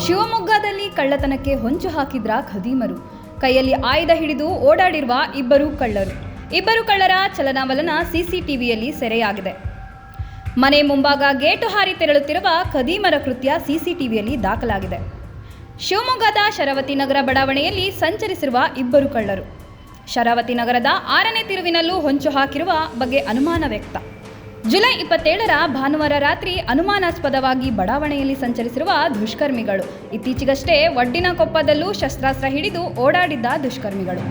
ಶಿವಮೊಗ್ಗದಲ್ಲಿ ಕಳ್ಳತನಕ್ಕೆ ಹೊಂಚು ಹಾಕಿದ್ರ ಖದೀಮರು. ಕೈಯಲ್ಲಿ ಆಯುಧ ಹಿಡಿದು ಓಡಾಡಿರುವ ಇಬ್ಬರು ಕಳ್ಳರ ಚಲನವಲನ ಸಿಸಿಟಿವಿಯಲ್ಲಿ ಸೆರೆಯಾಗಿದೆ. ಮನೆ ಮುಂಭಾಗ ಗೇಟು ಹಾರಿ ತೆರಳುತ್ತಿರುವ ಖದೀಮರ ಕೃತ್ಯ ಸಿಸಿಟಿವಿಯಲ್ಲಿ ದಾಖಲಾಗಿದೆ. ಶಿವಮೊಗ್ಗದ ಶರಾವತಿ ನಗರ ಬಡಾವಣೆಯಲ್ಲಿ ಸಂಚರಿಸಿರುವ ಇಬ್ಬರು ಕಳ್ಳರು ಶರಾವತಿ ನಗರದ 6ನೇ ತಿರುವಿನಲ್ಲೂ ಹೊಂಚು ಹಾಕಿರುವ ಬಗ್ಗೆ ಅನುಮಾನ ವ್ಯಕ್ತ. ಜುಲೈ 27ರ ಭಾನುವಾರ ರಾತ್ರಿ ಅನುಮಾನಾಸ್ಪದವಾಗಿ ಬಡಾವಣೆಯಲ್ಲಿ ಸಂಚರಿಸಿರುವ ದುಷ್ಕರ್ಮಿಗಳು. ಇತ್ತೀಚೆಗಷ್ಟೇ ವಡ್ಡಿನಕೊಪ್ಪದಲ್ಲೂ ಶಸ್ತ್ರಾಸ್ತ್ರ ಹಿಡಿದು ಓಡಾಡಿದ್ದ ದುಷ್ಕರ್ಮಿಗಳು.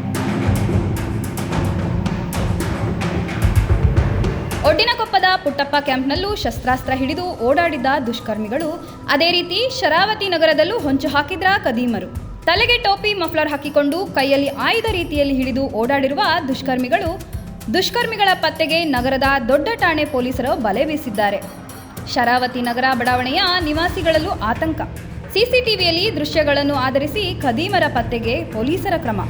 ಒಡ್ಡಿನಕೊಪ್ಪದ ಪುಟ್ಟಪ್ಪ ಕ್ಯಾಂಪ್ನಲ್ಲೂ ಶಸ್ತ್ರಾಸ್ತ್ರ ಹಿಡಿದು ಓಡಾಡಿದ್ದ ದುಷ್ಕರ್ಮಿಗಳು. ಅದೇ ರೀತಿ ಶರಾವತಿ ನಗರದಲ್ಲೂ ಹೊಂಚು ಹಾಕಿದ್ರ ಖದೀಮರು. ತಲೆಗೆ ಟೋಪಿ ಮಫ್ಲರ್ ಹಾಕಿಕೊಂಡು ಕೈಯಲ್ಲಿ ಆಯುಧ ರೀತಿಯಲ್ಲಿ ಹಿಡಿದು ಓಡಾಡಿರುವ ದುಷ್ಕರ್ಮಿಗಳ ಪತ್ತೆಗೆ ನಗರದ ದೊಡ್ಡ ಠಾಣೆ ಪೊಲೀಸರು ಬಲೆ ಬೀಸಿದ್ದಾರೆ. ಶರಾವತಿ ನಗರ ಬಡಾವಣೆಯ ನಿವಾಸಿಗಳಲ್ಲೂ ಆತಂಕ. ಸಿಸಿಟಿವಿಯಲ್ಲಿ ದೃಶ್ಯಗಳನ್ನು ಆಧರಿಸಿ ಖದೀಮರ ಪತ್ತೆಗೆ ಪೊಲೀಸರ ಕ್ರಮ.